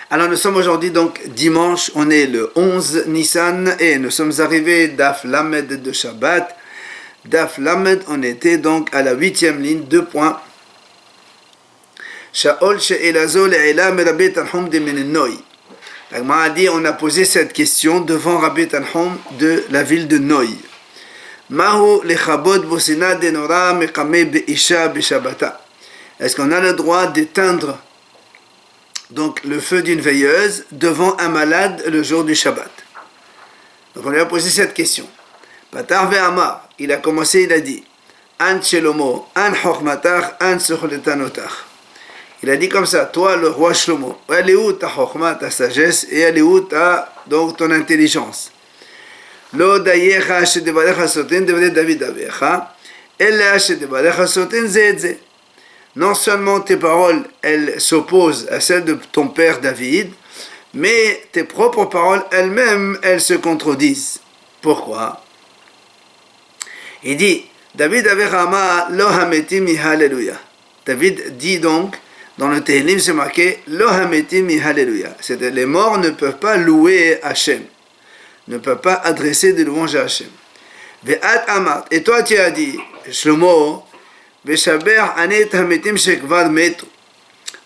Alors nous sommes aujourd'hui donc dimanche, on est le 11 Nissan et nous sommes arrivés d'Af Lamed de Shabbat. D'Af Lamed, on était donc à la 8e ligne, 2 points. Shaol she'elazo le'ela me Rabbi Tanhum de Menenoi. La Gemara a dit, on a posé cette question devant Rabbi Tanhum de la ville de Noi. Mahu lechabod bosina denora mekame be'isha be'shabata. Est-ce qu'on a le droit d'éteindre donc le feu d'une veilleuse devant un malade le jour du Shabbat? Donc on lui a posé cette question. Patar ve'amar, il a commencé, il a dit An Shelomo, An Chochmatach, An Sucholetanotach. Il a dit comme ça, toi le roi Shlomo, elle est où ta Chochma, ta sagesse, et elle est où donc ton intelligence? Lo dayecha shedevarecha soten devre David avecha, ella shedevarecha soten zedze. Non seulement tes paroles, elles s'opposent à celles de ton père David, mais tes propres paroles elles-mêmes, elles se contredisent. Pourquoi? Il dit, David avait Rama lo hameti mi halleluja. David dit donc, dans le Tehillim, c'est marqué lo hameti mi halleluja. C'est-à-dire, les morts ne peuvent pas louer Hachem, ne peuvent pas adresser des louanges à Hachem. Ve'at amat, et toi tu as dit, Shlomo,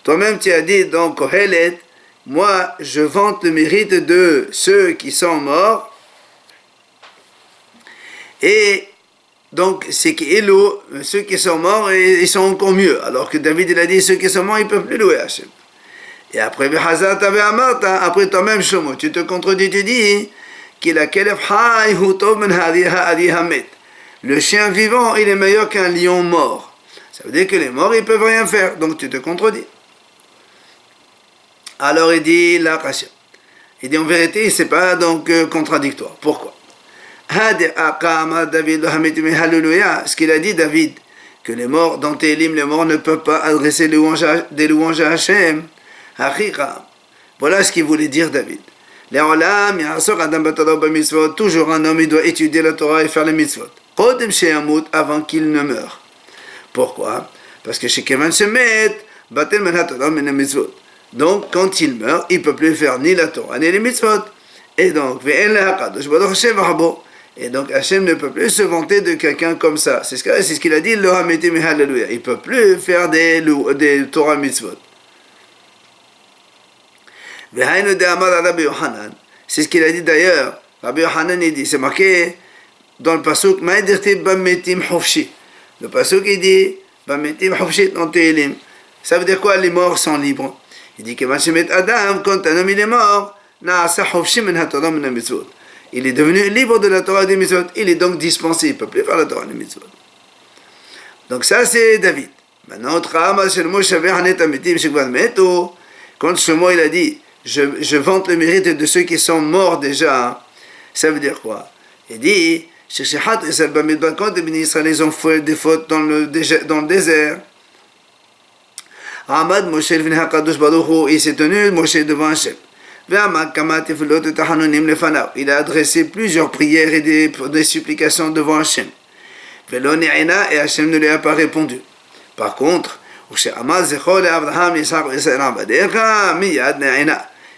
toi-même tu as dit dans Kohelet, moi je vante le mérite de ceux qui sont morts, et donc c'est que ceux qui sont morts ils sont encore mieux, alors que David il a dit ceux qui sont morts ils ne peuvent plus louer Hachem. Et après après toi-même Shlomo, tu te contredis, tu dis qu'il a le chien vivant il est meilleur qu'un lion mort. Ça veut dire que les morts, ils ne peuvent rien faire. Donc tu te contredis. Alors il dit, la Kasha. Il dit en vérité, ce n'est pas donc contradictoire. Pourquoi? Ce qu'il a dit David, que les morts, dans Tehillim, les morts ne peuvent pas adresser des louanges à Hachem. Voilà ce qu'il voulait dire David. Toujours un homme, il doit étudier la Torah et faire les mitzvot. Avant qu'il ne meure. Pourquoi? Parce que chez Kevan se met, donc quand il meurt, il ne peut plus faire ni la Torah ni les mitzvot. Et donc, Hachem ne peut plus se vanter de quelqu'un comme ça. C'est ce qu'il a dit, il ne peut plus faire des Torah mitzvot. C'est ce qu'il a dit d'ailleurs. Rabbi Yochanan il dit, c'est marqué dans le pasuk, le pasuk il dit, dans Tehillim. Ça veut dire quoi? Les morts sont libres. Il dit que Adam, quand un homme il est mort, il est devenu libre de la Torah des mitzvot. Il est donc dispensé, il ne peut plus faire la Torah des mitzvot. Donc ça c'est David. Maintenant, quand Shlomo il a dit, je vante le mérite de ceux qui sont morts déjà, ça veut dire quoi? Il dit, quand ils ont fait des fautes dans le désert, il s'est tenu Moshe devant Hachem. Il a adressé plusieurs prières et des supplications devant Hachem. Et Hachem ne lui a pas répondu. Par contre,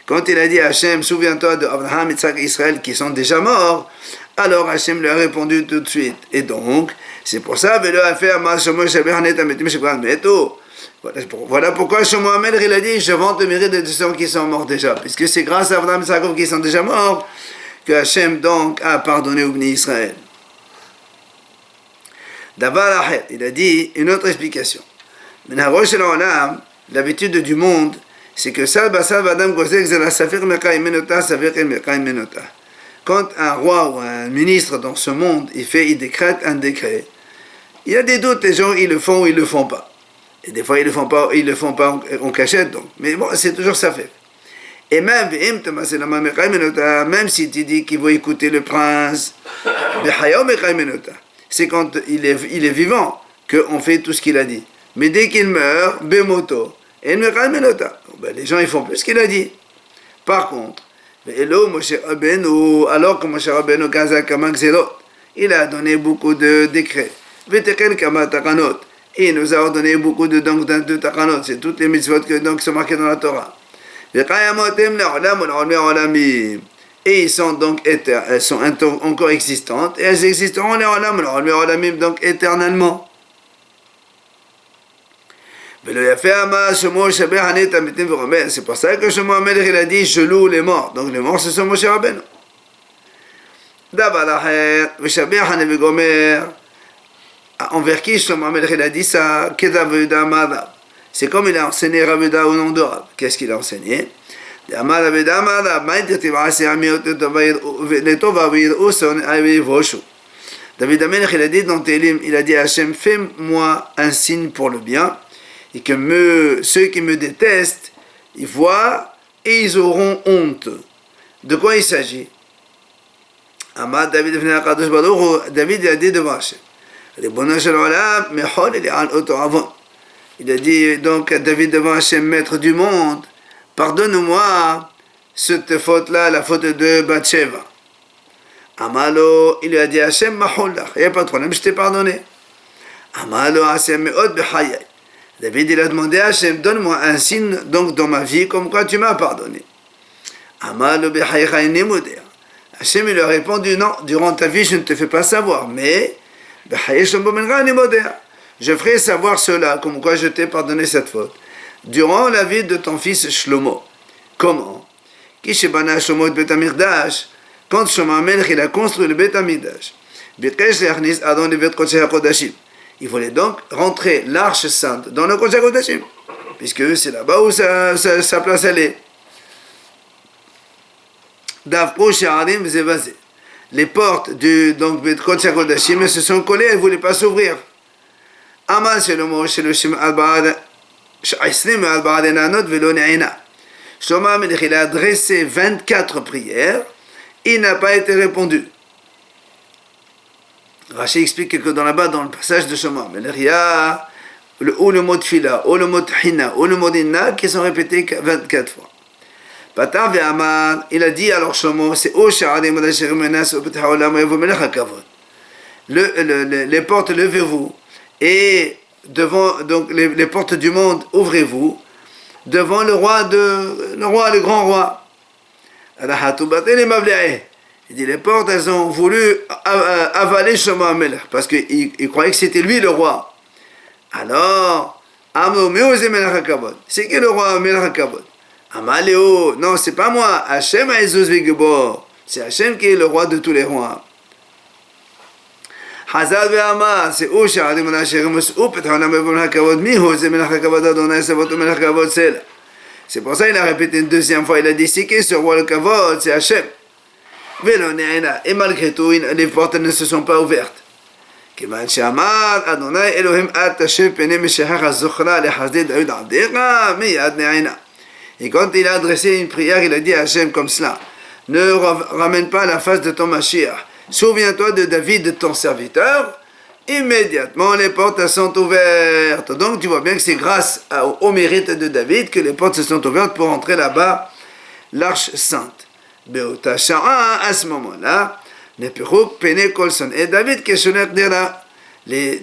quand il a dit à Hachem, souviens-toi d'Abraham, Isaac et Israël qui sont déjà morts, alors Hachem lui a répondu tout de suite. Et donc, c'est pour ça, voilà pourquoi Shlomo Amelch il a dit, je vante le mérite de ceux qui sont morts déjà. Puisque c'est grâce à Abraham et Isaac qui sont déjà morts que Hachem donc a pardonné au Bnei Israël. Davar Acher, il a dit une autre explication. L'habitude du monde, c'est que quand un roi ou un ministre dans ce monde, il décrète un décret, il y a des doutes, les gens ils le font ou ils le font pas. Et des fois ils le font pas en cachette donc. Mais bon, c'est toujours ça fait. Et même si tu dis qu'il faut écouter le prince, c'est quand il est vivant qu'on fait tout ce qu'il a dit. Mais dès qu'il meurt, bemoto, et les gens ils font plus ce qu'il a dit. Par contre, alors que Moshe Rabbeinu il a donné beaucoup de décrets. Il nous a ordonné beaucoup de takanot, c'est toutes les mitzvot qui sont marquées dans la Torah. Et ils sont donc elles sont encore existantes et elles existeront donc éternellement. C'est pour ça que Shlomo HaMelech il a dit je loue les morts. Donc les morts ce sont Moshe Rabbeinu. Envers qui Shlomo HaMelech il a dit ça? C'est comme il a enseigné Rav Yehuda au nom de Rav. Qu'est-ce qu'il a enseigné? David HaMelech il a dit dans Télim, il a dit Hachem, fais-moi un signe pour le bien, et que ceux qui me détestent, ils voient et ils auront honte. De quoi il s'agit? David a dit devant Hachem, il a dit donc à David devant Hachem, maître du monde, pardonne-moi cette faute-là, la faute de Bathsheba. Amalo, il lui a dit Hachem, il n'y a pas de problème, je t'ai pardonné. Amalo, Hachem, David, il a demandé à Hachem, donne-moi un signe donc dans ma vie, comme quoi tu m'as pardonné. Amalo, Hachem, il lui a répondu, non, durant ta vie, je ne te fais pas savoir, mais je ferai savoir cela, comme quoi je t'ai pardonné cette faute. Durant la vie de ton fils Shlomo. Comment? Quand Shlomo HaMelech il a construit le Beit HaMikdash, il voulait donc rentrer l'arche sainte dans le Kodesh HaKodashim, puisque c'est là-bas où sa place elle est. Les portes du Kodesh HaKodashim se sont collées, elles ne voulaient pas s'ouvrir. Amal Shlomo Shlomo HaMelech il a adressé 24 prières, il n'a pas été répondu. Rashi explique que dans le passage de Shlomo HaMelech, il y a ou le mot Tfila, ou le mot Hina, ou le mot Inna qui sont répétés 24 fois. Patar ve'amar, il a dit alors Shlomo, c'est O Sha'adim Adashirim Menas Ubetha Olam Yevu Melech HaKavod. Les portes, levez-vous, et devant donc les portes du monde, ouvrez-vous, devant le grand roi. Il dit les portes, elles ont voulu avaler Shlomo HaMelech parce qu'ils croyaient que c'était lui le roi. Alors, c'est qui le roi Melech HaKavod? Amaleo, non, c'est pas moi. Hachem Ha'ezuz V'Gebor. C'est Hachem qui est le roi de tous les rois. Hazal ve'amar, c'est où Sha'adim Adashirim Upet Ha'olam Yevu Melech HaKavod. Mihu ze Melech HaKavod Adonai Savot Melech HaKavod Sela. C'est pour ça qu'il a répété une deuxième fois. Il a dit c'est qui ce roi le Kavod? C'est Hachem. Et malgré tout, les portes ne se sont pas ouvertes. Et quand il a adressé une prière, il a dit à Hachem comme cela: ne ramène pas la face de ton Mashiach. Souviens-toi de David, ton serviteur. Immédiatement, les portes sont ouvertes. Donc, tu vois bien que c'est grâce au mérite de David que les portes se sont ouvertes pour entrer là-bas, l'arche sainte. À ce moment-là, et David,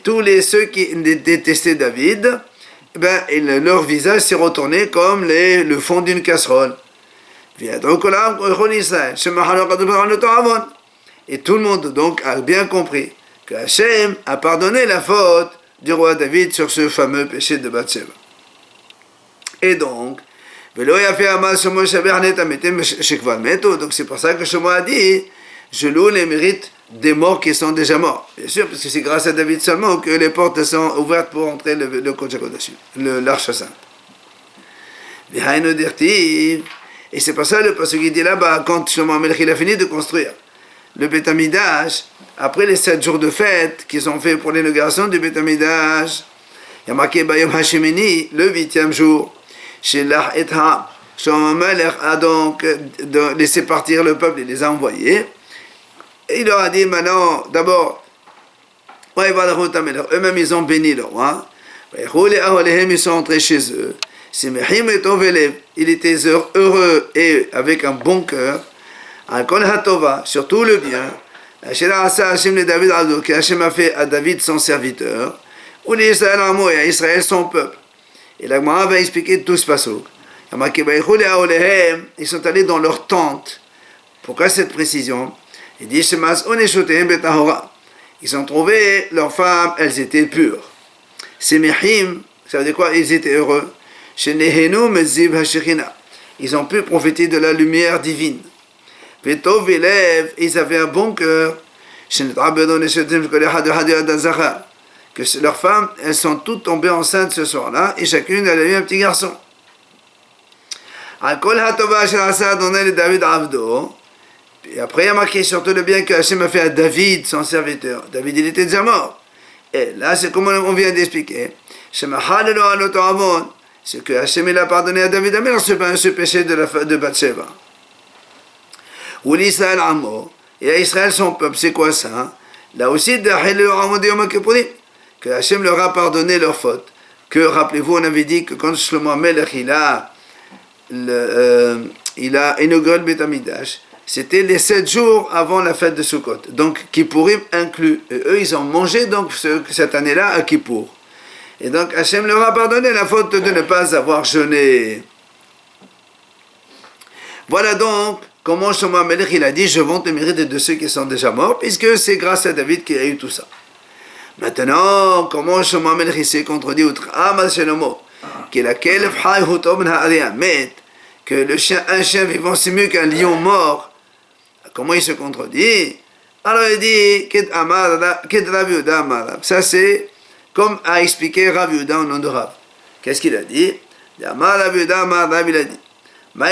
tous ceux qui détestaient David, leur visage s'est retourné comme le fond d'une casserole. Et tout le monde donc a bien compris que Hachem a pardonné la faute du roi David sur ce fameux péché de Bathsheba. Et donc, donc c'est pour ça que Shlomo a dit je loue les mérites des morts qui sont déjà morts. Bien sûr, parce que c'est grâce à David seulement que les portes sont ouvertes pour entrer le Kodesh HaKodashim, l'arche sainte. Et c'est pour ça le passage qui dit là-bas, quand Shlomo HaMelech il a fini de construire le Beit HaMikdash, après les 7 jours de fête qui sont faits pour l'inauguration du Beit HaMikdash, il y a marqué Bayom HaShemini, le 8e jour, chez l'Ah-et-Ha. Shlomo HaMelech a donc laissé partir le peuple, il les a envoyés. Et il leur a dit maintenant, d'abord, eux-mêmes ils ont béni le roi. Ils sont entrés chez eux. Il était heureux et avec un bon cœur. Sur tout le bien. Que Hachem a fait à David son serviteur. Ou l'Israël et à Israël son peuple. Et la Gemara va expliquer tout ce passage. Ils sont allés dans leur tente. Pourquoi cette précision? Il dit ils ont trouvé leurs femmes, elles étaient pures. Semihim, ça veut dire quoi? Ils étaient heureux. Ils ont pu profiter de la lumière divine. Ils avaient un bon cœur. Que leurs femmes, elles sont toutes tombées enceintes ce soir-là, et chacune elle a eu un petit garçon. Et après, il y a marqué surtout le bien que Hachem a fait à David, son serviteur. David, il était déjà mort. Et là, c'est comme on vient d'expliquer. Ce que Hachem il a pardonné à David Amer, ce péché de Bathsheba. Ou l'Israël Amo, et à Israël son peuple, c'est quoi ça? Là aussi, que Hachem leur a pardonné leurs fautes. Que, rappelez-vous, on avait dit que quand Shlomo Melech il a inauguré le Beth Amikdash, c'était les 7 jours avant la fête de Sukkot. Donc, Kippourim inclus. Et eux, ils ont mangé donc cette année-là à Kippour. Et donc, Hachem leur a pardonné la faute de ne pas avoir jeûné. Voilà donc comment Shlomo Amelech il a dit, je vante le mérite de ceux qui sont déjà morts, puisque c'est grâce à David qu'il y a eu tout ça. Maintenant, comment Shlomo Amelech il s'est contredit que un chien vivant c'est mieux qu'un lion mort. Comment il se contredit? Alors il dit, ça c'est comme a expliqué Rav Yehuda au nom de Rav. Qu'est-ce qu'il a dit? Il a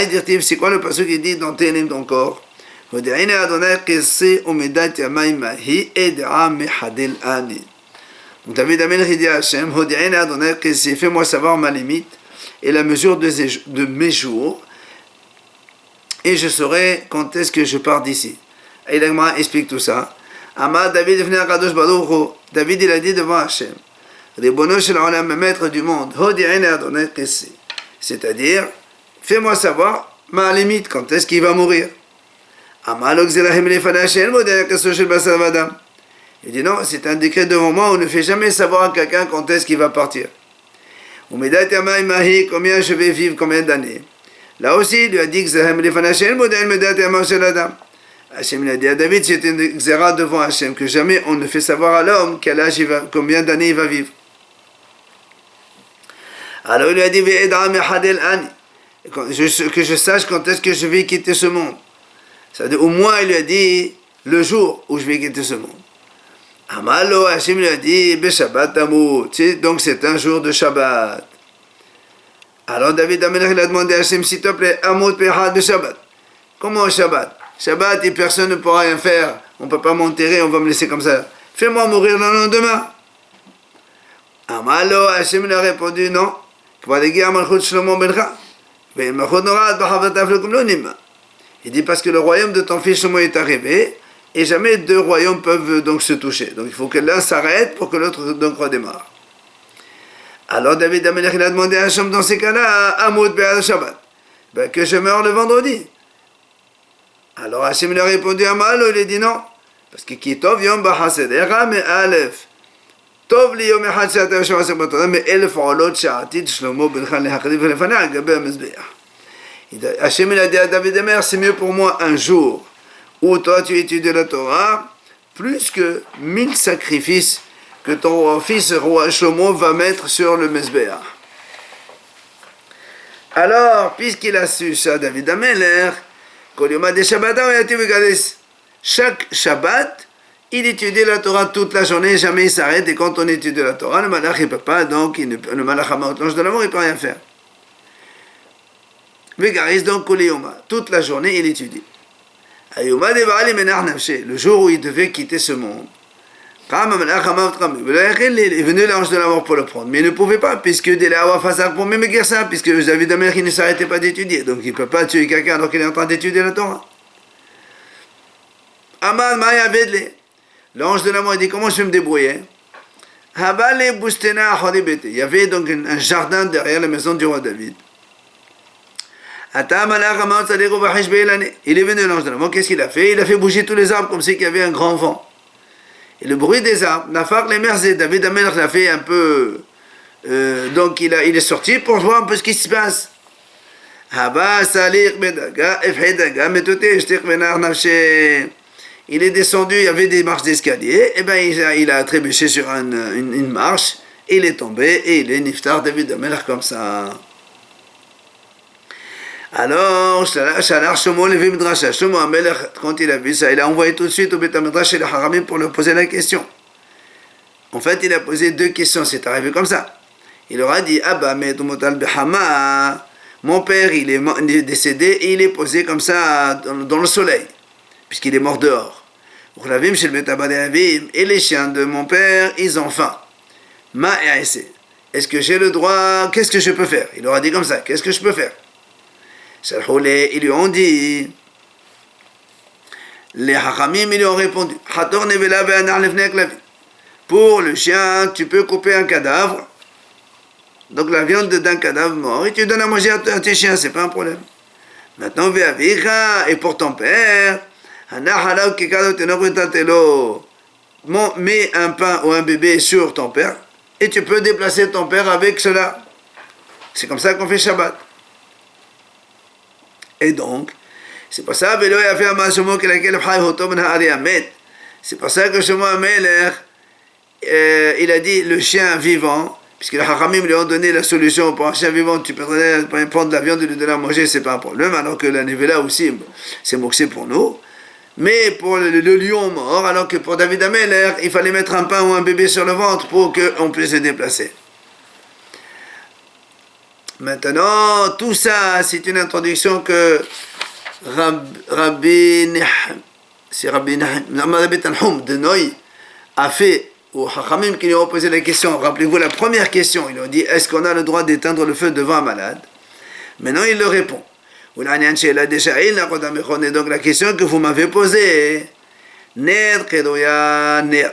dit. C'est quoi le passage qui dit dans Télim ton corps? Donc David Amelech dit à Hachem, fais-moi savoir ma limite et la mesure de mes jours, et je saurai quand est-ce que je pars d'ici. Et l'Agma explique tout ça. David il a dit devant Hachem, maître du monde, c'est-à-dire, fais-moi savoir ma limite, quand est-ce qu'il va mourir. Il dit non, c'est un décret devant moi, on ne fait jamais savoir à quelqu'un quand est-ce qu'il va partir. Combien je vais vivre, combien d'années. Là aussi, il lui a dit que Hachem il a dit à David, c'est une xéra devant Hachem, que jamais on ne fait savoir à l'homme quel âge combien d'années il va vivre. Alors il lui a dit, que je sache quand est-ce que je vais quitter ce monde. C'est-à-dire, au moins, il lui a dit le jour où je vais quitter ce monde. Amalo, Hachem lui a dit, Beshabbat Tamut, donc c'est un jour de Shabbat. Alors David Amelech il a demandé à Hachem, s'il te plaît, Amut Pehad de Shabbat. Comment Shabbat? Shabbat et personne ne pourra rien faire, on ne peut pas m'enterrer, on va me laisser comme ça. Fais-moi mourir le lendemain. Amalo, Hachem lui a répondu, non. Il dit parce que le royaume de ton fils Shlomo est arrivé, et jamais 2 royaumes peuvent donc se toucher. Donc il faut que l'un s'arrête pour que l'autre donc redémarre. Alors David Amelech il a demandé à Hachem dans ces cas-là, Amud Be'ad Shabbat, que je meure le vendredi. Alors Hachem lui a répondu à Malo, il a dit non, parce que qui tov yom b'chased era me alef, tov li yom echad she'ata yoshem asek b'torah me elef olot she'atid Shlomo bencha lehakriv lefanei al gabei hamizbeach. Hachem il a dit à David Amelech, c'est mieux pour moi un jour où toi tu étudies la Torah, plus que 1000 sacrifices que ton fils roi Shlomo va mettre sur le Mizbeach. Alors, puisqu'il a su ça, David Amelech, chaque Shabbat, il étudie la Torah toute la journée, jamais il s'arrête, et quand on étudie la Torah, le malach il peut pas, donc le malach l'ange de l'amour, il peut rien faire. Vegaris donc toute la journée il étudie. Le jour où il devait quitter ce monde, il est venu l'ange de la mort pour le prendre, mais il ne pouvait pas, puisque puisque David Amelech ne s'arrêtait pas d'étudier, donc il ne peut pas tuer quelqu'un alors qu'il est en train d'étudier la Torah. L'ange de la mort dit, comment je vais me débrouiller? Il y avait donc un jardin derrière la maison du roi David. Il est venu l'ange de la mort, qu'est-ce qu'il a fait? Il a fait bouger tous les arbres comme si il y avait un grand vent. Et le bruit des arbres, les mers, David Amelech l'a fait un peu. Donc il est sorti pour voir un peu ce qui se passe. Il est descendu, il y avait des marches d'escalier, et bien il a trébuché sur une marche, il est tombé et il est niftar David Amelach comme ça. Alors, Shlomo Levi Midrash, Shlomo Amelach, quand il a vu ça, il a envoyé tout de suite au Beth Midrash et le Haramim pour lui poser la question. En fait, il a posé 2 questions, c'est arrivé comme ça. Il leur a dit, Abba Metumotal Behama, mon père il est décédé et il est posé comme ça dans le soleil, puisqu'il est mort dehors. Et les chiens de mon père, ils ont faim. Est-ce que j'ai le droit? Qu'est-ce que je peux faire? Il leur a dit comme ça, qu'est-ce que je peux faire? Ils lui ont dit, les Hachamim, ils lui ont répondu, pour le chien, tu peux couper un cadavre, donc la viande d'un cadavre mort, et tu donnes à manger à tes chiens, c'est pas un problème. Maintenant, et pour ton père, mets un pain ou un bébé sur ton père, et tu peux déplacer ton père avec cela. C'est comme ça qu'on fait Shabbat. Et donc, c'est pour ça c'est pour ça que Shlomo Amelech, il a dit le chien vivant, puisque les Hachamim lui ont donné la solution pour un chien vivant, tu peux prendre de la viande et lui donner à manger, c'est pas un problème, alors que la Nevela aussi, c'est moxé pour nous. Mais pour le lion mort, alors que pour David Amelech, il fallait mettre un pain ou un bébé sur le ventre pour qu'on puisse se déplacer. Maintenant, tout ça, c'est une introduction que Rabbi Tanhum de Noï a fait aux Hachamim qui lui ont posé la question. Rappelez-vous la première question, ils lui ont dit, est-ce qu'on a le droit d'éteindre le feu devant un malade? Maintenant, il leur répond. Et donc la question que vous m'avez posée, Ner kedoya ner,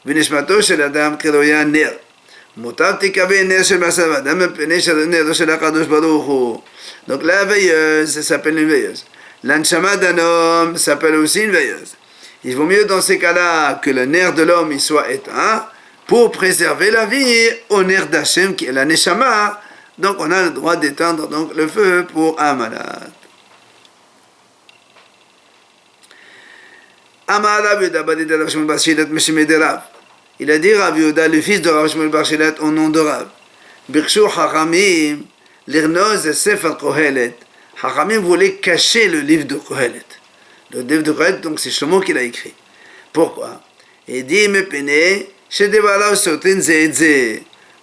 v'nishmato shel adam kedoya ner. Donc la veilleuse, ça s'appelle une veilleuse. L'anshama d'un homme s'appelle aussi une veilleuse. Il vaut mieux dans ces cas-là que le nerf de l'homme il soit éteint pour préserver la vie au nerf d'Hachem qui est la neshama. Donc on a le droit d'éteindre donc le feu pour un malade. Il a dit Rav Yehuda, le fils de Rav Shmuel Bar Shilat, au nom de Rav. Birshu Hachamim, l'irnoz Sefer Kohelet. Hachamim voulait cacher le livre de Kohelet. Le livre de Kohelet, donc c'est Shlomo qui l'a écrit. Pourquoi? Il dit,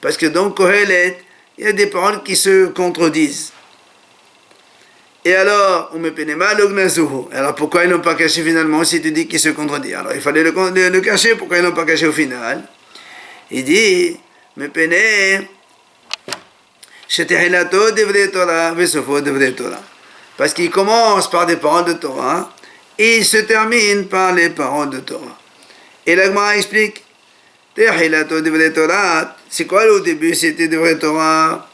parce que dans Kohelet, il y a des paroles qui se contredisent. Et alors, alors pourquoi ils n'ont pas caché finalement si tu dis qu'il se contredit? Alors il fallait le cacher, pourquoi ils n'ont pas caché au final? Il dit, parce qu'il commence par des paroles de Torah et il se termine par les paroles de Torah. Et la Gemara explique, c'est quoi au début? C'était de vraie Torah.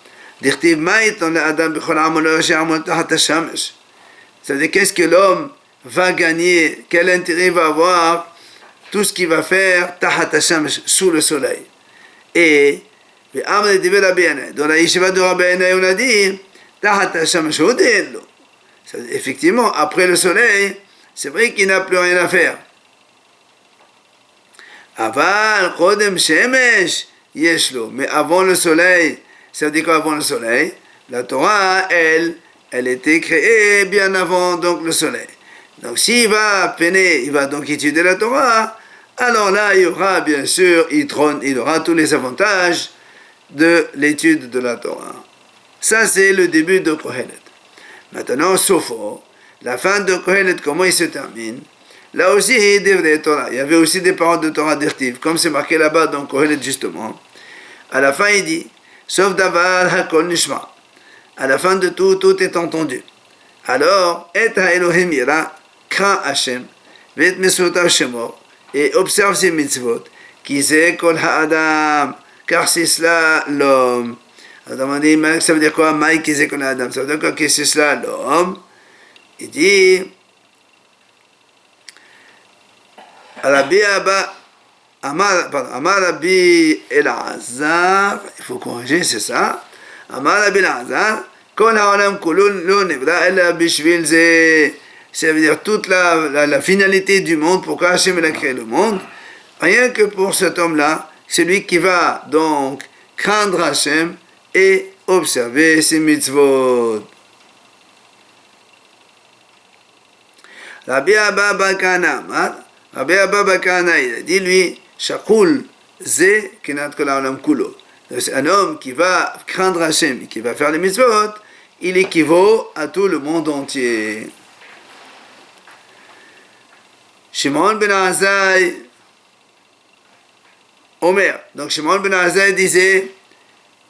C'est-à-dire qu'est-ce que l'homme va gagner, quel intérêt il va avoir, tout ce qu'il va faire sous le soleil. Et dans la yeshiva de Rabbi Yonah, on a dit effectivement, après le soleil, c'est vrai qu'il n'a plus rien à faire. Mais avant le soleil, ça veut dire qu'avant le soleil, la Torah, elle était créée bien avant donc le soleil. Donc s'il va peiner, il va donc étudier la Torah, alors là, il y aura bien sûr, il aura tous les avantages de l'étude de la Torah. Ça, c'est le début de Kohelet. Maintenant, Sofo, la fin de Kohelet, comment il se termine? Là aussi, il y avait aussi des paroles de Torah d'Irtiv, comme c'est marqué là-bas dans Kohelet justement. À la fin, il dit, sauf davar hakol nishma. À la fin de tout, tout est entendu. Alors, et ha-Elohim ira, crains Hashem, vet mesotav shemor, et observe ses mitzvot, qui c'est kol ha-adam, car c'est cela l'homme. Alors, on dit, ça veut dire quoi, Maï qui c'est kol ha-adam? Ça veut dire quoi, que c'est cela l'homme? Il dit, Rabbi Abba, Amar Rabbi Elazar, il faut corriger, c'est ça. Amar Rabbi Elazar, Kol ha'olam kulo lo nivra ella bishvil ze. Ça veut dire toute la finalité du monde, pourquoi Hachem a créé le monde, rien que pour cet homme-là, celui qui va donc craindre Hachem et observer ses mitzvot. Rabbi Abba Bakana, Rabbi Abba Bakana, il a dit lui, Shakul ze kinat kol ha'olam kulo. C'est un homme qui va craindre Hachem, qui va faire les mitzvot, il équivaut à tout le monde entier. Shimon ben Azai, Omer. Donc Shimon ben Azai disait,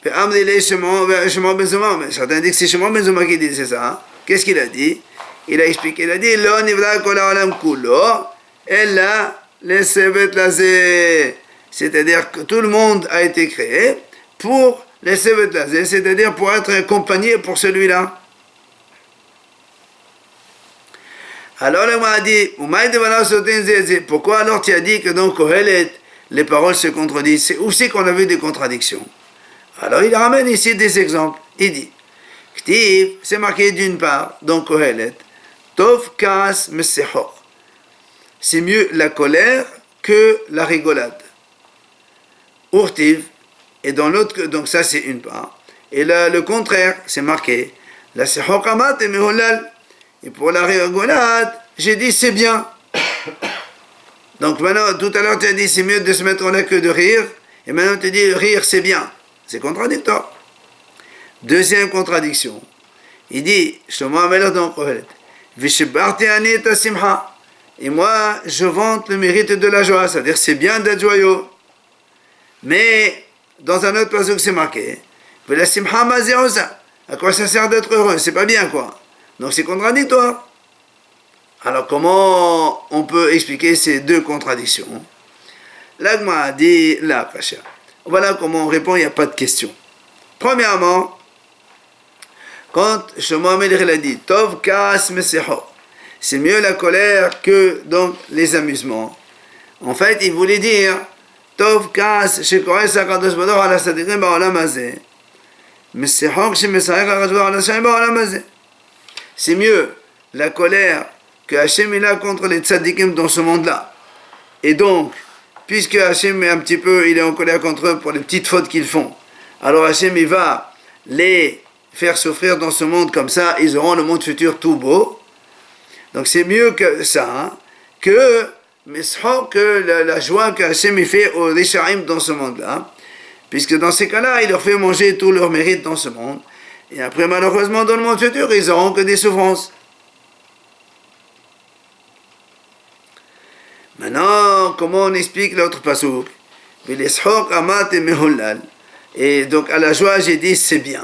Shimon ben Zoma, mais certains disent que c'est Shimon ben Zoma qui disait ça. Qu'est-ce qu'il a dit? Il a expliqué, il a dit, Lo nivra kol ha'olam kulo, ella lesevet lazeh. C'est-à-dire que tout le monde a été créé pour les sevet lazeh, c'est-à-dire pour être accompagné pour celui-là. Alors le m'a dit, pourquoi alors tu as dit que dans Kohelet, les paroles se contredisent? C'est aussi qu'on a vu des contradictions. Alors il ramène ici des exemples. Il dit, Ktiv, c'est marqué d'une part, dans Kohelet, Tov Kaas Mesehor. C'est mieux la colère que la rigolade. Urtiv, et dans l'autre, donc ça c'est une part. Et là, le contraire, c'est marqué, la Sehor Kamat et Meholal. Et pour la rigolade, j'ai dit c'est bien. Donc maintenant, tout à l'heure tu as dit c'est mieux de se mettre en l'air que de rire. Et maintenant tu dis rire c'est bien. C'est contradictoire. Deuxième contradiction. Il dit, Shlomo HaMelech dans Kohelet, Vishibarti ani et simcha. Et moi, je vante le mérite de la joie. C'est-à-dire c'est bien d'être joyeux. Mais dans un autre passage c'est marqué, Vela simcha mazéosa. À quoi ça sert d'être heureux? C'est pas bien quoi. Donc c'est contradictoire. Alors comment on peut expliquer ces deux contradictions? L'Agma a dit la Pacha. Voilà comment on répond, il n'y a pas de question. Premièrement, quand Shlomo HaMelech a dit Tov Kaas Mesehor, c'est mieux la colère que donc les amusements. En fait, il voulait dire Tov Kaas Shekores HaKadosh Baruch Hu ala Tzadikim ba'olam hazeh, Mesehor Shemesarech HaKadosh Baruch Hu ala Shayim ba'olam hazeh. C'est mieux la colère que Hachem est là contre les tzadikim dans ce monde-là. Et donc, puisque Hachem est un petit peu, il est en colère contre eux pour les petites fautes qu'ils font, alors Hachem il va les faire souffrir dans ce monde comme ça, ils auront le monde futur tout beau. Donc c'est mieux que ça, hein, que la joie que Hachem il fait aux Rishaim dans ce monde-là, puisque dans ces cas-là, il leur fait manger tout leur mérite dans ce monde. Et après, malheureusement, dans le monde futur, ils n'auront que des souffrances. Maintenant, comment on explique l'autre pasouk? Et donc, à la joie, j'ai dit, c'est bien.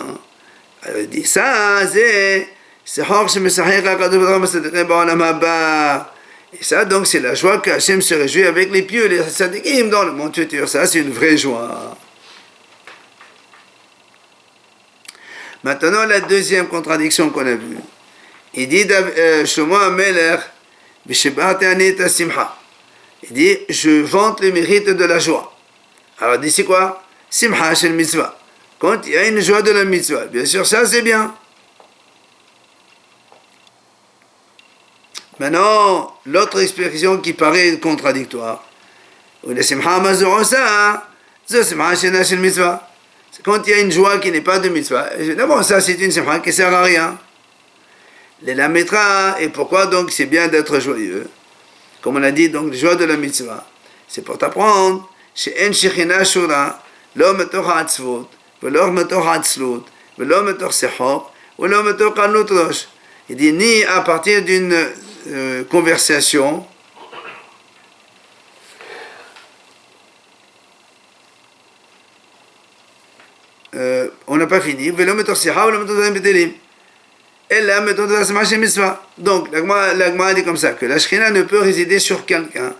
Alors, il dit, ça, c'est... Et ça, donc, c'est la joie que Hachem se réjouit avec les pieux, les tzadikim dans le monde futur. Ça, c'est une vraie joie. Maintenant, la deuxième contradiction qu'on a vue. Il dit, Shlomo HaMelech, Vishibarti ani et simcha. Il dit, je vante le mérite de la joie. Alors, il dit, c'est quoi? Simcha shel mitzvah. Quand il y a une joie de la mitzvah, bien sûr, ça c'est bien. Maintenant, l'autre expression qui paraît contradictoire. Le simcha mazorosa, c'est simcha shel mitzvah. Quand il y a une joie qui n'est pas de mitzvah, évidemment, ça c'est une simcha qui ne sert à rien. Les lametra, et pourquoi donc c'est bien d'être joyeux? Comme on a dit, donc, la joie de la mitzvah, c'est pour t'apprendre, chez En Shechina Shura, l'homme metor ha'atzvot, l'homme metor ha'atzlut, l'homme metor sechor, l'homme metor kanut rosh. Il dit, ni à partir d'une conversation, on n'a pas fini. Donc, l'Agma dit comme ça, que la Shekhinah ne peut résider sur quelqu'un,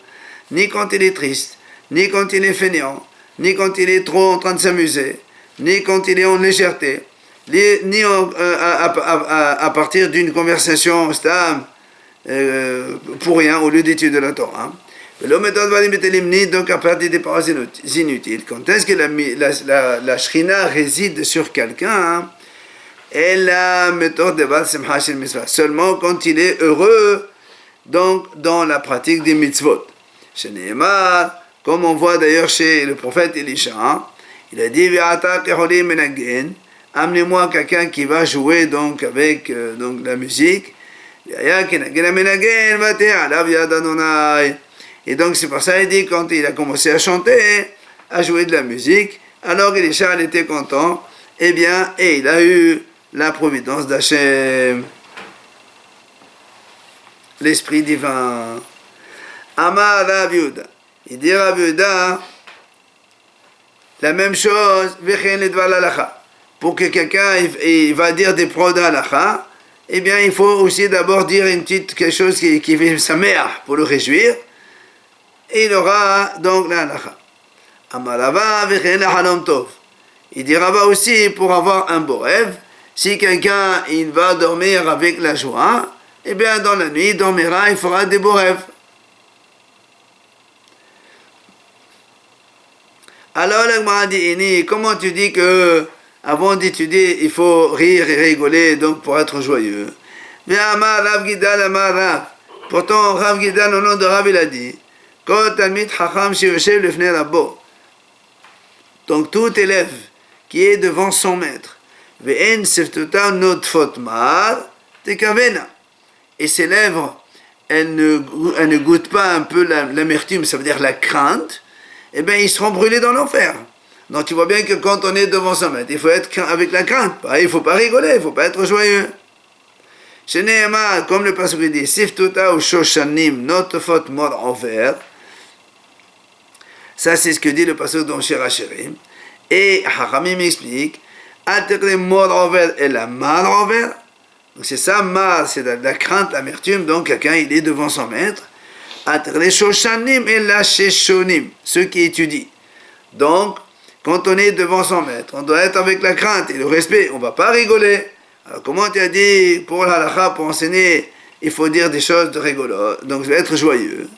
ni quand il est triste, ni quand il est fainéant, ni quand il est trop en train de s'amuser, ni quand il est en légèreté, ni à partir d'une conversation stable, pour rien, au lieu d'étude de la Torah. Ni donc à partir des paroles inutiles. Quand est-ce que la Shekhinah réside sur quelqu'un? et la méthode de Bal Simcha Shel Mitzvah. Seulement quand il est heureux, donc dans la pratique des mitzvot. Chez Nehemar, comme on voit d'ailleurs chez le prophète Elisha, hein, il a dit amenez-moi quelqu'un qui va jouer donc avec donc la musique. Et donc c'est pour ça qu'il dit quand il a commencé à chanter, à jouer de la musique, alors Elisha était content, et il a eu la providence d'Hachem, l'esprit divin. Amar Rav Yehuda, il dit Rav Yehuda la même chose, pour que quelqu'un il va dire des prods d'Halakha, il faut aussi d'abord dire quelque chose qui fait sa mère pour le réjouir, et il aura donc la Halakha. Amarava v'chein halom tov. Il dira aussi pour avoir un beau rêve, si quelqu'un il va dormir avec la joie, dans la nuit il dormira, il fera des beaux rêves. Alors la Gemara dit, comment tu dis que avant d'étudier il faut rire et rigoler donc pour être joyeux? Amar Rav Gidal Amar Rav. Pourtant Rav Gidal au nom de Rav il a dit, Kol Talmid Chacham Sheyoshev Lefnei Rabbo. Donc tout élève qui est devant son maître, Ve'en Seftuta Notfot Mar Tekavena. Et ses lèvres, elles ne goûtent pas un peu l'amertume, ça veut dire la crainte, ils seront brûlés dans l'enfer. Donc tu vois bien que quand on est devant son maître, il faut être avec la crainte. Il ne faut pas rigoler, il ne faut pas être joyeux. Chez Nehemar, comme le passage dit, Siftuta ou Shoshanim, Notfot Mor Enfer. Ça, c'est ce que dit le passage dans Shirachirim. Et Hachamim explique, Atekre Mor Enfer et la Mar Enfer. Donc c'est ça, Mar, c'est la crainte, l'amertume. Donc quelqu'un, il est devant son maître. Atekre Shoshanim et la Sheshonim, ceux qui étudient. Donc, quand on est devant son maître, on doit être avec la crainte et le respect, on ne va pas rigoler. Alors comment tu as dit, pour l'halakha, pour enseigner, il faut dire des choses de rigolo, donc je vais être joyeux.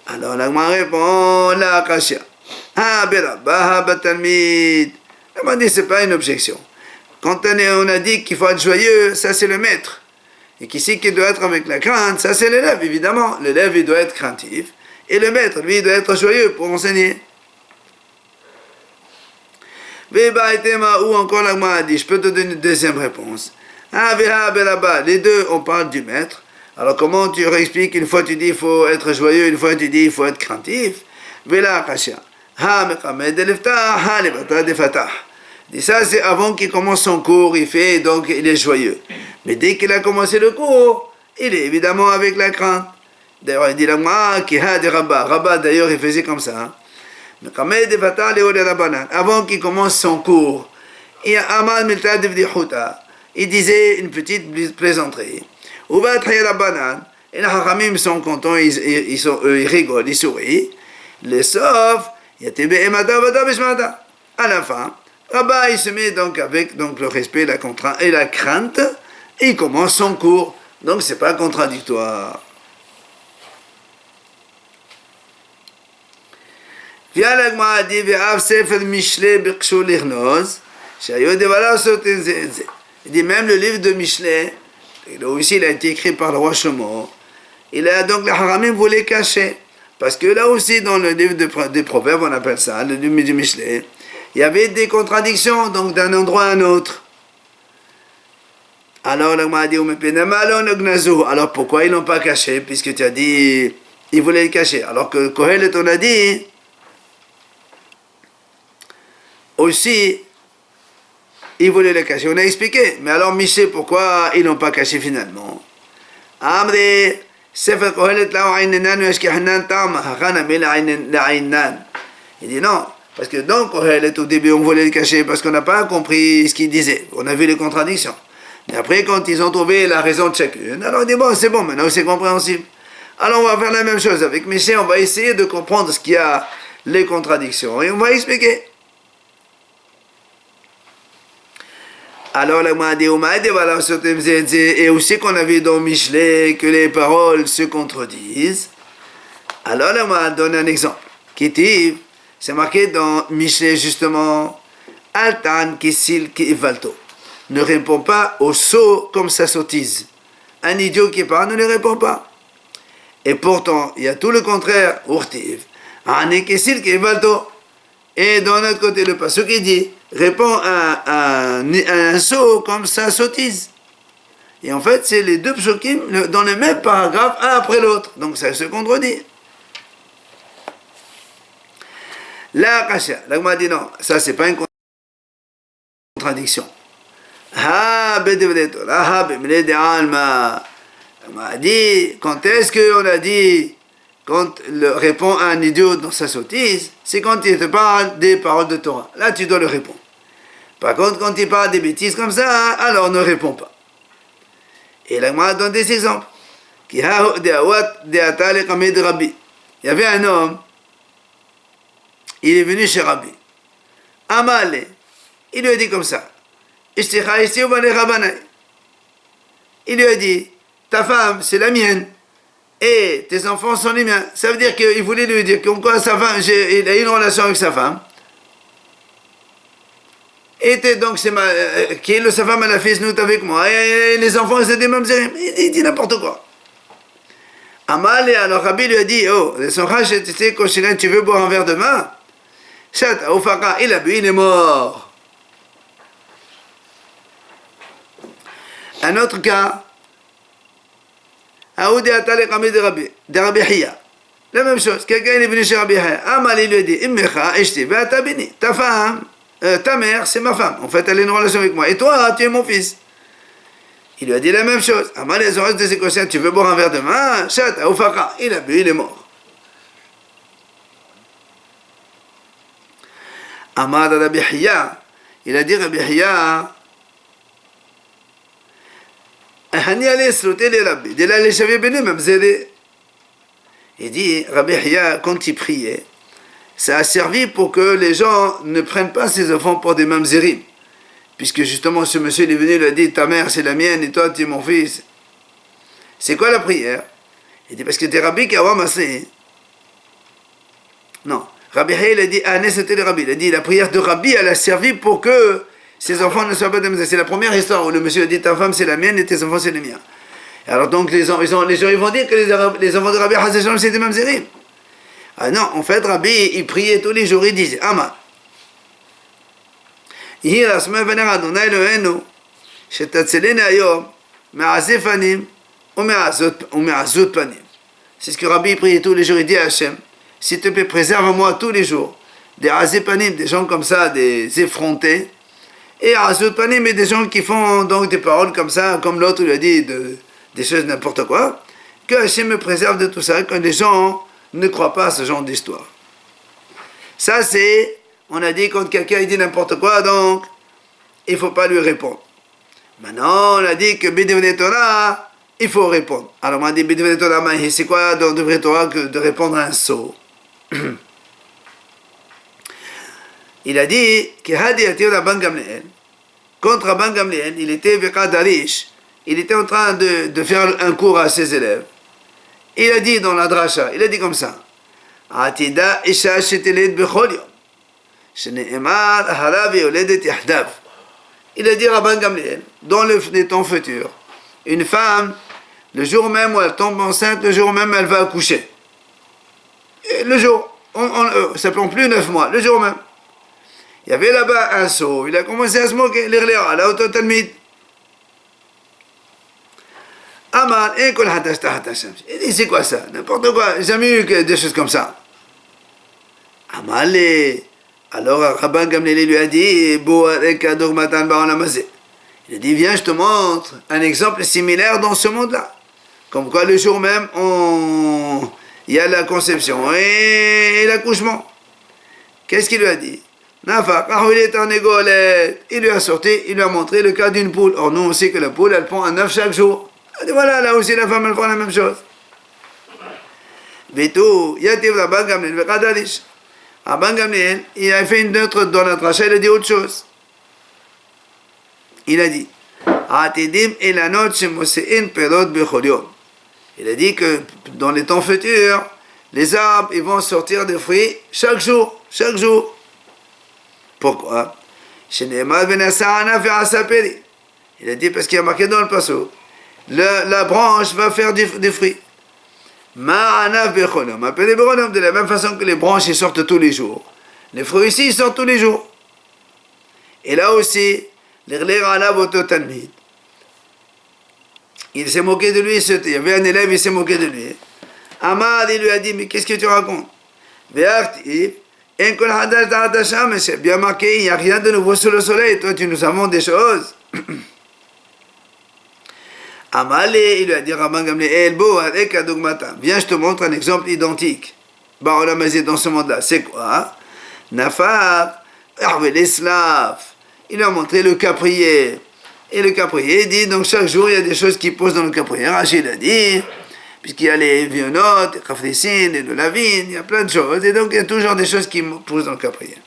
Alors la Gemara répond, la akashia. Berabah batalmid. Elle m'a dit, c'est pas une objection. Quand on a dit qu'il faut être joyeux, ça c'est le maître. Et qu'ici, qu'il doit être avec la crainte, ça c'est l'élève, évidemment. L'élève, il doit être craintif. Et le maître, lui, il doit être joyeux pour enseigner. Ou encore la Gemara dit, je peux te donner une deuxième réponse. Les deux, on parle du maître. Alors comment tu expliques, une fois tu dis il faut être joyeux, une fois tu dis il faut être craintif? Et ça c'est avant qu'il commence son cours, il fait, donc il est joyeux. Mais dès qu'il a commencé le cours, il est évidemment avec la crainte. D'ailleurs il dit la Gemara qui a des rabbins. Rabbin d'ailleurs il faisait comme ça. Avant qu'il commence son cours, il disait une petite plaisanterie. Et les Hachamim sont contents, ils rigolent, ils sourient. Les sauf, à la fin, Rabba il se met donc avec donc, le respect la contrainte et la crainte, et il commence son cours. Donc c'est pas contradictoire. Il dit même le livre de Mishlei, aussi il a été écrit par le roi Shlomo, donc les Haramim voulaient cacher, parce que là aussi dans le livre des proverbes, on appelle ça, le livre du Mishlei, il y avait des contradictions, donc d'un endroit à un autre. Alors la Gemara dit, alors pourquoi ils n'ont pas caché, puisque tu as dit, ils voulaient le cacher, alors que Kohelet on a dit, aussi, ils voulaient le cacher. On a expliqué. Mais alors, Michel, pourquoi ils n'ont pas caché finalement? Il dit non. Parce que dans Kohelet, au début, on voulait le cacher parce qu'on n'a pas compris ce qu'il disait. On a vu les contradictions. Mais après, quand ils ont trouvé la raison de chacune, alors on dit bon, c'est bon, maintenant c'est compréhensible. Alors, on va faire la même chose avec Michel. On va essayer de comprendre ce qu'il y a, les contradictions. Et on va expliquer. Alors la Gemara dit, et aussi qu'on a vu dans Mishlei que les paroles se contredisent. Alors la Gemara donne un exemple. Qui c'est marqué dans Mishlei justement, Altan Kisil Kivalto. ne répond pas au sot comme sa sottise. Un idiot qui parle ne lui répond pas. Et pourtant, il y a tout le contraire. Urtiv. Et d'un autre côté, le passage qui dit répond à un sot comme sa sottise. Et en fait, c'est les deux psukim dans le même paragraphe, un après l'autre. Donc ça se contredit. La kasha. La Gemara dit non, ça c'est pas une contradiction. Ha bedevlet Torah, bemle de alma. La Gemara dit, quand est-ce qu'on a dit, quand il répond à un idiot dans sa sottise, c'est quand il te parle des paroles de Torah. Là, tu dois le répondre. Par contre, quand il parle des bêtises comme ça, alors ne réponds pas. Et la Gemara donne des exemples. Il y avait un homme, il est venu chez Rabbi. Amale, il lui a dit comme ça. Il lui a dit, ta femme, c'est la mienne, et tes enfants sont les miens. Ça veut dire qu'il voulait lui dire que sa femme, il a une relation avec sa femme. Et donc, sa femme, elle a fait snout avec moi, et les enfants, c'est des mamzerim. Il dit n'importe quoi. Amal, alors Rabbi lui a dit, oh, tu veux boire un verre de vin? Chat, Ofaka, il a bu, il est mort. Un autre cas, Aoudi Atale Kami de Rabbi Hiya. La même chose, quelqu'un est venu chez Rabbi Hiya. Amal, il lui a dit, Immecha, Eshti, Vatabini, ta femme. Ta mère, c'est ma femme. En fait, elle a une relation avec moi. Et toi, tu es mon fils. Il lui a dit la même chose. Amal, les oreilles de ses conscients, tu veux boire un verre de vin? Chat, Ofaka, il a bu, il est mort. Amal, Rabbi Hiya, il a dit Rabbi Hiya, il dit, Rabbi Hiya, quand il priait, ça a servi pour que les gens ne prennent pas ses enfants pour des mamzerim. Puisque justement, ce monsieur il est venu, il a dit, ta mère c'est la mienne et toi tu es mon fils. C'est quoi la prière? Il dit, parce que t'es Rabbi qui a ramassé. Non. Rabbi Hiya, il a dit, ah, c'était le Rabbi. Il a dit, la prière de Rabbi, elle a servi pour que ses enfants ne soient pas des mamzerim. C'est la première histoire où le monsieur a dit, ta femme c'est la mienne et tes enfants c'est les miens. Alors donc, les gens ils vont dire que les enfants de Rabbi Hazesham c'est des mamzerim. Ah non, en fait, Rabbi, il priait tous les jours, il disait, Ama, c'est ce que Rabbi priait tous les jours, il dit à Hachem, s'il te plaît, préserve-moi tous les jours des azépanim, des gens comme ça, des effrontés, et azotpanim, et des gens qui font donc des paroles comme ça, comme l'autre lui a dit, des choses n'importe quoi, que Hachem me préserve de tout ça, que les gens ne croient pas à ce genre d'histoire. Ça c'est, on a dit quand quelqu'un dit n'importe quoi, donc il ne faut pas lui répondre. Maintenant on a dit que B'divnei Torah, il faut répondre. Alors on a dit B'divnei Torah, c'est quoi dans B'divnei Torah que de répondre à un sot? Il a dit que Hadi Atir Rabban Gamliel, contre Rabban Gamliel, il était Vekadarish, il était en train de faire un cours à ses élèves. Il a dit dans la dracha, il a dit comme ça, Atida isha sheteled bechol yom, shene'emar harav yoledet yahdav. Il a dit Rabban Gamliel, dans les temps futurs, une femme, le jour même où elle tombe enceinte, le jour même elle va accoucher. Et le jour, ça prend plus 9 mois, le jour même. Il y avait là-bas un sot, il a commencé à se moquer, l'irléa, la autotalmid. Amal, il dit, c'est quoi ça? N'importe quoi, j'ai jamais eu des choses comme ça. Amal, alors Rabban Gamliel lui a dit, il a dit, viens, je te montre un exemple similaire dans ce monde-là. Comme quoi, le jour même, il y a la conception et l'accouchement. Qu'est-ce qu'il lui a dit? Il lui a sorti, il lui a montré le cas d'une poule. Or, nous, on sait que la poule, elle pond un œuf chaque jour. Et voilà, là aussi la femme elle fera la même chose. Vetou, Yativ Rabban Gamliel Vekadarish. Rabban Gamliel, il a fait une autre dans la dracha, il a dit autre chose. Il a dit, Atidim elanot shemosein perot bechol yom. Il a dit que dans les temps futurs, les arbres ils vont sortir des fruits chaque jour, chaque jour. Pourquoi? Shene'emar benasa anaf ve'asa peri. Il a dit parce qu'il y a marqué dans le passo, la branche va faire des fruits. Ma'anav bechonom. Appelé bechonom de la même façon que les branches ils sortent tous les jours. Les fruits ici ils sortent tous les jours. Et là aussi, il s'est moqué de lui, il y avait un élève, il s'est moqué de lui. Ahmad, il lui a dit, mais qu'est-ce que tu racontes? C'est bien marqué, il n'y a rien de nouveau sous le soleil, toi tu nous inventes des choses. Amalé, il lui a dit, Rabban Gamliel, viens, je te montre un exemple identique. Dans ce monde-là, c'est quoi? Nafar, les Slaves. Il lui a montré le caprier. Et le caprier dit, donc chaque jour, il y a des choses qui poussent dans le caprier. Rachid a dit, puisqu'il y a les vionotes, les cafricines, les lavines, il y a plein de choses. Et donc, il y a toujours des choses qui poussent dans le caprier.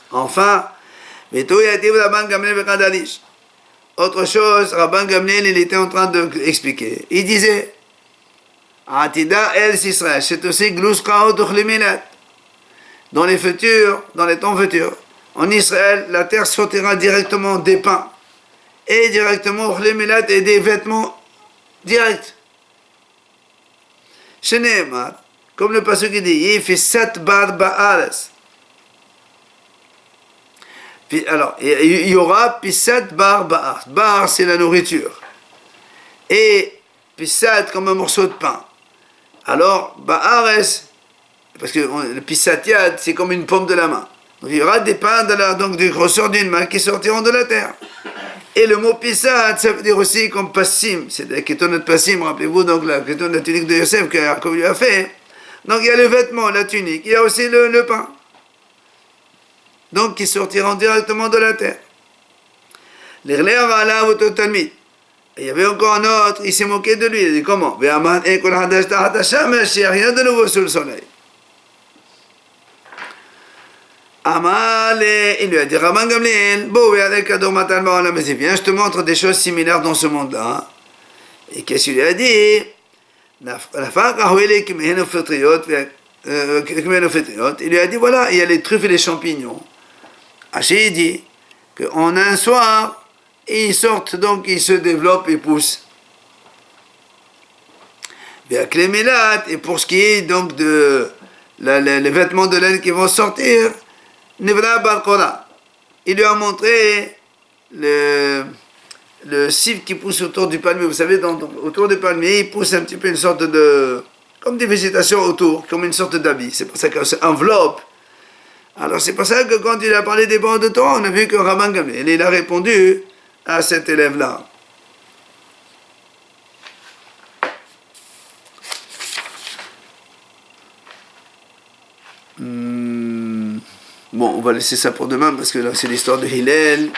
Enfin, autre chose, Rabban Gamliel, il était en train d'expliquer. Il disait, Atida el Israël, c'est aussi Gluskaot Uchlimilat. Dans les temps futurs, en Israël, la terre sortira directement des pains et directement Uchlimilat et des vêtements directs. Sheneemar, comme le passage qui dit, Yifisat bar ba'ares. Alors, il y aura Pisat bar ba'ar. Bar, c'est la nourriture. Et Pisat, comme un morceau de pain. Alors, ba'ares, parce que le Pisatiad, c'est comme une paume de la main. Donc, il y aura des pains donc du grosseur d'une main qui sortiront de la terre. Et le mot Pisat, ça veut dire aussi comme Passim. C'est la Ketonat Passim, rappelez-vous, donc la Ketonat, la tunique de Yosef que Jacob lui a fait. Donc, il y a le vêtement, la tunique, il y a aussi le pain. Donc qui sortiront directement de la terre. Et il y avait encore un autre, il s'est moqué de lui, il a dit comment? Il n'y a rien de nouveau sous le soleil. Il lui a dit, Rabban Gamliel, viens, je te montre des choses similaires dans ce monde-là. Et qu'est-ce qu'il lui a dit? Il lui a dit, voilà, il y a les truffes et les champignons. Achille dit qu'en un soir, ils sortent, donc ils se développent et poussent. Et pour ce qui est donc de les vêtements de laine qui vont sortir, Nevra Barkora, il lui a montré le cif qui pousse autour du palmier. Vous savez, autour du palmier, il pousse un petit peu une sorte de, comme des végétations autour, comme une sorte d'habit. C'est pour ça que ça enveloppe. Alors c'est pour ça que quand il a parlé des bancs de Torah, on a vu que Rabban Gamliel, il a répondu à cet élève-là. Bon, on va laisser ça pour demain parce que là c'est l'histoire de Hillel.